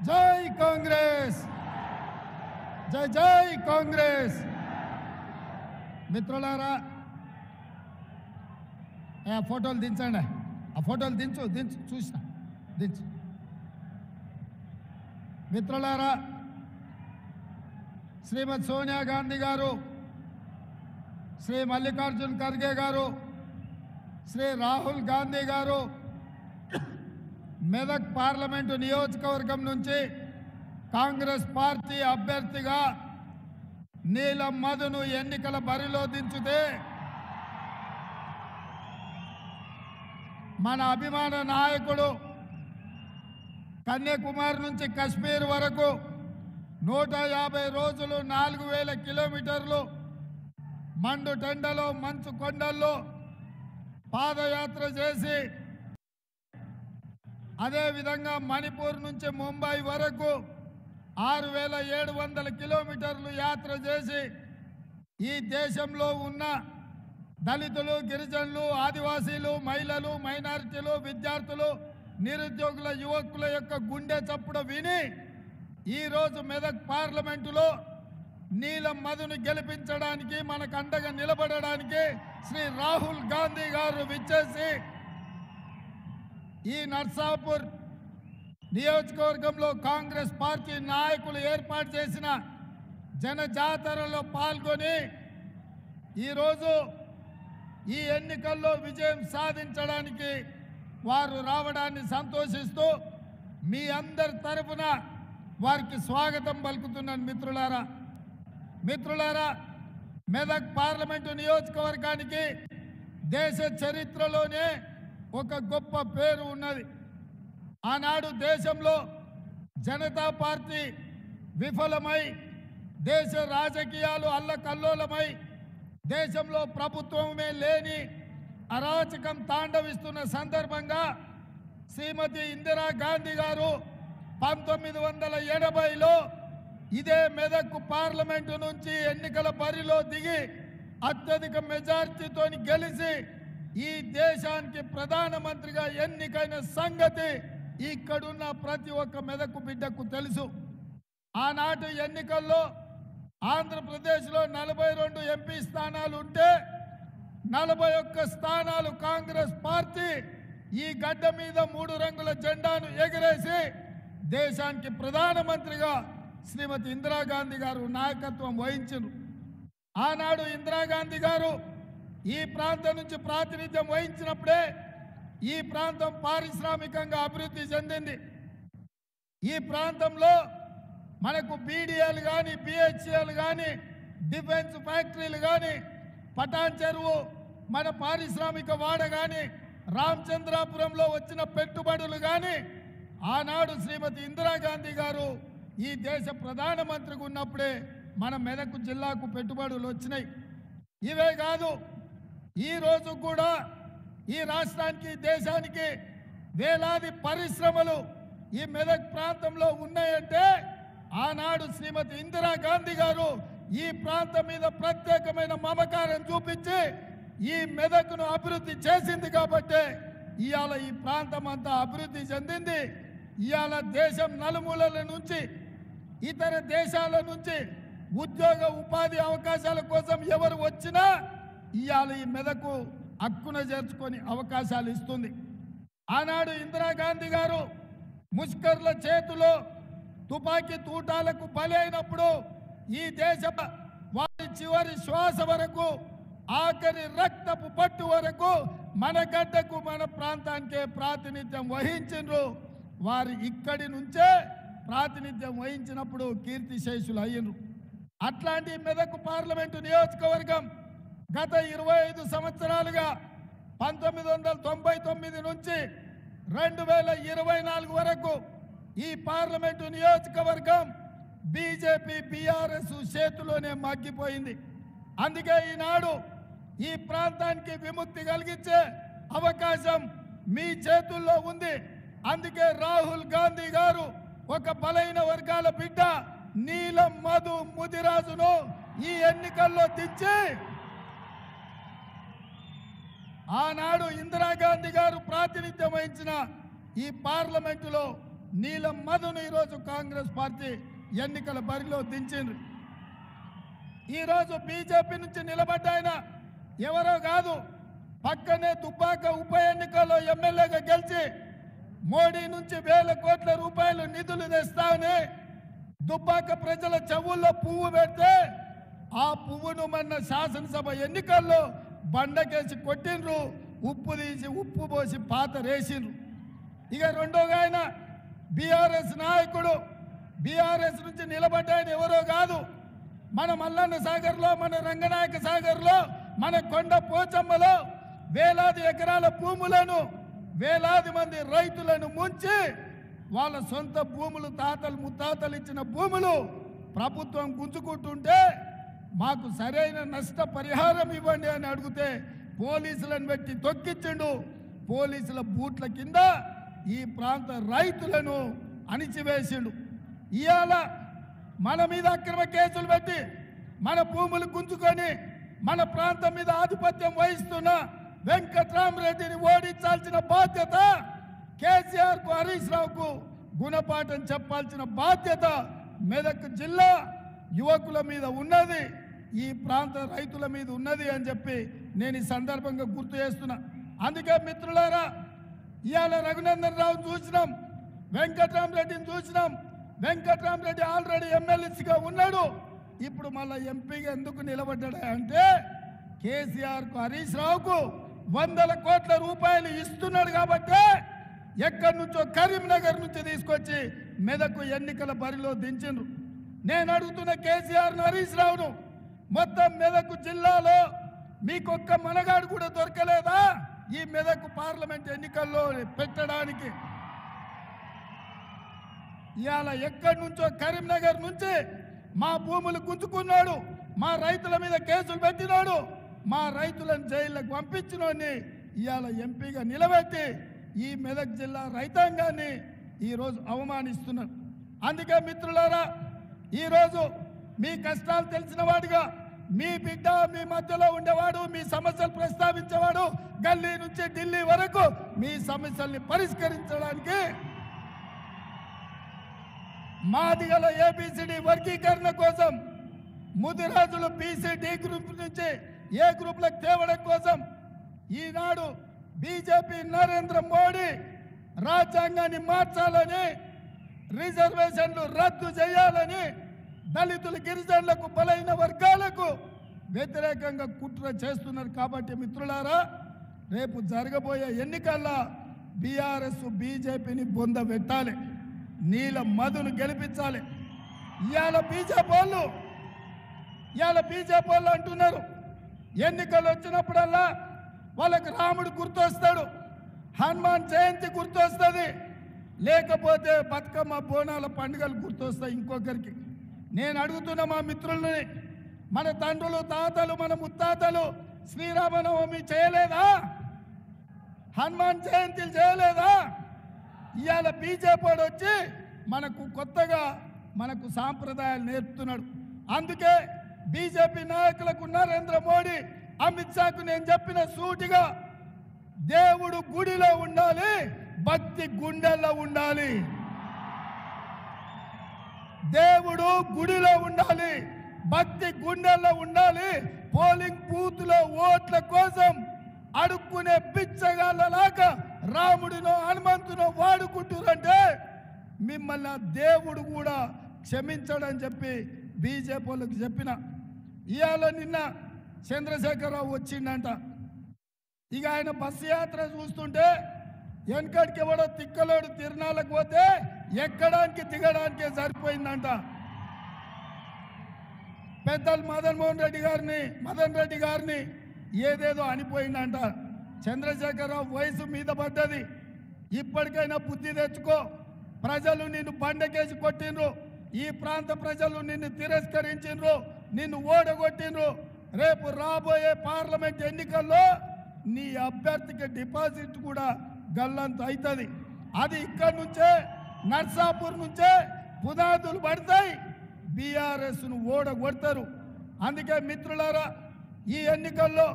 జై కాంగ్రెస్, జై జై కాంగ్రెస్. మిత్రులారా, ఆ ఫోటోలు దించండి, ఆ ఫోటోలు దించు దించు చూసిన దించు. మిత్రులారా, శ్రీమతి సోనియా గాంధీ గారు, శ్రీ మల్లికార్జున్ ఖర్గే గారు, శ్రీ రాహుల్ గాంధీ గారు మెదక్ పార్లమెంటు నియోజకవర్గం నుంచి కాంగ్రెస్ పార్టీ అభ్యర్థిగా నీలం మధును ఎన్నికల బరిలో దించితే మన అభిమాన నాయకుడు కన్యాకుమారి నుంచి కశ్మీర్ వరకు 150 రోజులు 4000 కిలోమీటర్లు మండు టెండలో మంచు కొండల్లో పాదయాత్ర చేసి, అదేవిధంగా మణిపూర్ నుంచి ముంబై వరకు 6700 కిలోమీటర్లు యాత్ర చేసి ఈ దేశంలో ఉన్న దళితులు, గిరిజనులు, ఆదివాసీలు, మహిళలు, మైనారిటీలు, విద్యార్థులు, నిరుద్యోగుల, యువకుల యొక్క గుండె చప్పుడు విని ఈరోజు మెదక్ పార్లమెంటులో నీలం మధును గెలిపించడానికి, మనకు అండగా నిలబడడానికి శ్రీ రాహుల్ గాంధీ గారు విచ్చేసి ఈ నర్సాపూర్ నియోజకవర్గంలో కాంగ్రెస్ పార్టీ నాయకులు ఏర్పాటు చేసిన జనజాతరలో పాల్గొని ఈరోజు ఈ ఎన్నికల్లో విజయం సాధించడానికి వారు రావడాన్ని సంతోషిస్తూ మీ అందరి తరఫున వారికి స్వాగతం పలుకుతున్నాను. మిత్రులారా, మెదక్ పార్లమెంటు నియోజకవర్గానికి దేశ చరిత్రలోనే ఒక గొప్ప పేరు ఉన్నది. ఆనాడు దేశంలో జనతా పార్టీ విఫలమై, దేశ రాజకీయాలు అల్లకల్లోలమై, దేశంలో ప్రభుత్వమే లేని అరాచకం తాండవిస్తున్న సందర్భంగా శ్రీమతి ఇందిరా గాంధీ గారు 1980లో ఇదే మెదక్ పార్లమెంటు నుంచి ఎన్నికల బరిలో దిగి అత్యధిక మెజార్టీతో గెలిచి ఈ దేశానికి ప్రధానమంత్రిగా ఎన్నికైన సంగతి ఇక్కడున్న ప్రతి ఒక్క మెదకు బిడ్డకు తెలుసు. ఆనాటి ఎన్నికల్లో ఆంధ్రప్రదేశ్లో 42 ఎంపీ స్థానాలు ఉంటే 41 స్థానాలు కాంగ్రెస్ పార్టీ ఈ గడ్డ మీద 3 రంగుల జెండాను ఎగరేసి దేశానికి ప్రధానమంత్రిగా శ్రీమతి ఇందిరాగాంధీ గారు నాయకత్వం వహించారు. ఆనాడు ఇందిరాగాంధీ గారు ఈ ప్రాంతం నుంచి ప్రాతినిధ్యం వహించినప్పుడే ఈ ప్రాంతం పారిశ్రామికంగా అభివృద్ధి చెందింది. ఈ ప్రాంతంలో మనకు బీడీఎల్ కానీ, బిహెచ్ఎల్ కానీ, డిఫెన్స్ ఫ్యాక్టరీలు కానీ, పటాన్ చెరువు మన పారిశ్రామిక వాడ కానీ, రామచంద్రాపురంలో వచ్చిన పెట్టుబడులు కానీ ఆనాడు శ్రీమతి ఇందిరాగాంధీ గారు ఈ దేశ ప్రధానమంత్రిగా ఉన్నప్పుడే మన మెదక్ జిల్లాకు పెట్టుబడులు వచ్చినాయి. ఇవే కాదు, ఈ రోజు కూడా ఈ రాష్ట్రానికి, దేశానికి వేలాది పరిశ్రమలు ఈ మెదక్ ప్రాంతంలో ఉన్నాయంటే ఆనాడు శ్రీమతి ఇందిరాగాంధీ గారు ఈ ప్రాంతం మీద ప్రత్యేకమైన మమకారం చూపించి ఈ మెదక్ను అభివృద్ధి చేసింది కాబట్టి ఇవాళ ఈ ప్రాంతం అంతా అభివృద్ధి చెందింది. ఇవాళ దేశం నలుమూలల నుంచి, ఇతర దేశాల నుంచి ఉద్యోగ ఉపాధి అవకాశాల కోసం ఎవరు వచ్చినా ఇవాళ ఈ మెదకు హక్కున చేర్చుకొని అవకాశాలు ఇస్తుంది. ఆనాడు ఇందిరాగాంధీ గారు ముష్కర్ల చేతిలో తుపాకీ తూటాలకు బలైనప్పుడు ఈ దేశ వారి చివరి శ్వాస వరకు, ఆఖరి రక్తపు పట్టు వరకు మన గడ్డకు, మన ప్రాంతానికే ప్రాతినిధ్యం వహించిండ్రు. వారు ఇక్కడి నుంచే ప్రాతినిధ్యం వహించినప్పుడు కీర్తిశేషులు అయ్యిండ్రు. అట్లాంటి మెదక్ పార్లమెంటు నియోజకవర్గం గత 25 సంవత్సరాలుగా 1999 నుంచి 2024 వరకు ఈ పార్లమెంటు నియోజకవర్గం బీజేపీ, బీఆర్ఎస్ చేతిలోనే మగ్గిపోయింది. అందుకే ఈనాడు ఈ ప్రాంతానికి విముక్తి కలిగించే అవకాశం మీ చేతుల్లో ఉంది. అందుకే రాహుల్ గాంధీ గారు ఒక బలైన వర్గాల బిడ్డ నీలం మధు ముదిరాజును ఈ ఎన్నికల్లో దించి ఆనాడు ఇందిరాగాంధీ గారు ప్రాతినిధ్యం వహించిన ఈ పార్లమెంటులో నీలం మధును ఈరోజు కాంగ్రెస్ పార్టీ ఎన్నికల బరిలో దించింది. ఈరోజు బీజేపీ నుంచి నిలబడ్డ ఆయన ఎవరో కాదు, పక్కనే దుబ్బాక ఉప ఎన్నికల్లో ఎమ్మెల్యేగా గెలిచి మోడీ నుంచి వేల కోట్ల రూపాయలు నిధులు తెస్తామని దుబ్బాక ప్రజల చెవుల్లో పువ్వు పెడితే ఆ పువ్వును మన శాసనసభ ఎన్నికల్లో బండకేసి కొట్టిండ్రు, ఉప్పు తీసి ఉప్పు పోసి పాత రేసిండ్రు. ఇక రెండోగా ఆయన బీఆర్ఎస్ నాయకుడు, బీఆర్ఎస్ నుంచి నిలబడ్డ ఆయన ఎవరో కాదు, మన మల్లన్న సాగర్లో, మన రంగనాయక సాగర్లో, మన కొండ పోచమ్మలో వేలాది ఎకరాల భూములను, వేలాది మంది రైతులను ముంచి వాళ్ళ సొంత భూములు, తాతలు ముత్తాతలు ఇచ్చిన భూములు ప్రభుత్వం గుంజుకుంటుంటే మాకు సరైన నష్టపరిహారం ఇవ్వండి అని అడిగితే పోలీసులను పెట్టి తొక్కించిండు. పోలీసుల బూట్ల కింద ఈ ప్రాంత రైతులను అణిచివేసిండు. ఇవాళ మన మీద అక్రమ కేసులు పెట్టి మన భూములు గుంజుకొని మన ప్రాంతం మీద ఆధిపత్యం వహిస్తున్న వెంకట్రామరెడ్డిని ఓడించాల్సిన బాధ్యత కేసీఆర్కు, హరీష్ రావుకు గుణపాఠం చెప్పాల్సిన బాధ్యత మెదక్ జిల్లా యువకుల మీద ఉన్నది, ఈ ప్రాంత రైతుల మీద ఉన్నది అని చెప్పి నేను ఈ సందర్భంగా గుర్తు చేస్తున్నా. అందుకే మిత్రులారా, ఇవాళ రఘునందన్ రావు చూసినాం, వెంకట్రామరెడ్డిని చూసినాం. వెంకట్రామరెడ్డి ఆల్రెడీ ఎమ్మెల్యేగా ఉన్నాడు, ఇప్పుడు మళ్ళీ ఎంపీగా ఎందుకు నిలబడ్డాడు అంటే కేసీఆర్కు, హరీష్ రావుకు వందల కోట్ల రూపాయలు ఇస్తున్నాడు కాబట్టి ఎక్కడి నుంచో కరీంనగర్ నుంచి తీసుకొచ్చి మెదకు ఎన్నికల బరిలో దించిండ్రు. నేను అడుగుతున్న కేసీఆర్ను, హరీష్ రావును, మొత్తం మెదకు జిల్లాలో మీకొక్క మనగాడు కూడా దొరకలేదా ఈ మెదకు పార్లమెంట్ ఎన్నికల్లో పెట్టడానికి? ఇవాళ ఎక్కడి నుంచో కరీంనగర్ నుంచి మా భూములు గుంజుకున్నాడు, మా రైతుల మీద కేసులు పెట్టినాడు, మా రైతులను జైళ్ళకు పంపించినోడిని ఇవాళ ఎంపీగా నిలబెట్టి ఈ మెదక్ జిల్లా రైతాంగాన్ని ఈరోజు అవమానిస్తున్నారు. అందుకే మిత్రులారా, ఈరోజు మీ కష్టాలు తెలిసిన వాడిగా, మీ బిడ్డ మీ మధ్యలో ఉండేవాడు, మీ సమస్యలు ప్రస్తావించేవాడు, గల్లీ నుంచి ఢిల్లీ వరకు మీ సమస్యల్ని పరిష్కరించడానికి మాదిగల ఏబిసిడి వర్గీకరణ కోసం, ముదిరాజులు బీసీ డి గ్రూప్ నుంచి ఏ గ్రూప్లకు తేవడం కోసం ఈనాడు బీజేపీ నరేంద్ర మోడీ రాజ్యాంగాన్ని మార్చాలని, రిజర్వేషన్లు రద్దు చేయాలని, దళితులు, గిరిజనులకు, బలైన వర్గాలకు వ్యతిరేకంగా కుట్ర చేస్తున్నారు. కాబట్టి మిత్రులారా, రేపు జరగబోయే ఎన్నికల్లో బీఆర్ఎస్ బీజేపీని బొంద పెట్టాలి, నీల మధును గెలిపించాలి. ఇవాళ బీజేపీ వాళ్ళు అంటున్నారు ఎన్నికలు వచ్చినప్పుడల్లా వాళ్ళకి రాముడు గుర్తొస్తాడు, హనుమాన్ జయంతి గుర్తొస్తుంది, లేకపోతే బతుకమ్మ బోనాల పండుగలు గుర్తొస్తాయి ఇంకొకరికి. నేను అడుగుతున్న మా మిత్రుల్ని, మన తండ్రులు, తాతలు, మన ముత్తాతలు శ్రీరామనవమి చేయలేదా? హనుమాన్ జయంతిలు చేయలేదా? ఇవాళ బీజేపీ వచ్చి మనకు కొత్తగా మనకు సాంప్రదాయాలు నేర్పుతున్నాడు. అందుకే బీజేపీ నాయకులకు నరేంద్ర మోడీ, అమిత్ షాకు నేను చెప్పిన సూటిగా, దేవుడు గుడిలో ఉండాలి, భక్తి గుండెల్లో ఉండాలి. దేవుడు గుడిలో ఉండాలి, భక్తి గుండెల్లో ఉండాలి. పోలింగ్ బూత్ లో ఓట్ల కోసం అడుక్కునే బిచ్చగాళ్ళలాగా రాముడినో హనుమంతునో వాడుకుంటురంటే మిమ్మల్ని దేవుడు కూడా క్షమించడని చెప్పి బీజేపీ వాళ్ళకి చెప్పిన. ఇవాళ నిన్న చంద్రశేఖరరావు వచ్చిండంట. ఇక ఆయన బస్సు యాత్ర చూస్తుంటే వెనకడికి ఎవడో తిక్కలోడు తిరునాళ్ళకు పోతే ఎక్కడానికి దిగడానికే సరిపోయిందంట. పెద్దలు మదన్ రెడ్డి గారిని ఏదేదో అనిపోయిందంట. చంద్రశేఖరరావు వయసు మీద పడ్డది, ఇప్పటికైనా బుద్ధి తెచ్చుకో. ప్రజలు నిన్ను బండకేసి కొట్టిండ్రు, ఈ ప్రాంత ప్రజలు నిన్ను తిరస్కరించిండ్రు, నిన్ను ఓడగొట్టిండ్రు. రేపు రాబోయే పార్లమెంట్ ఎన్నికల్లో నీ అభ్యర్థికి డిపాజిట్ కూడా గల్లంత అవుతుంది. అది ఇక్కడి నుంచే, నర్సాపూర్ నుంచే పునాదులు పడతాయి, బీఆర్ఎస్ను ఓడగొడతారు. అందుకే మిత్రులారా, ఈ ఎన్నికల్లో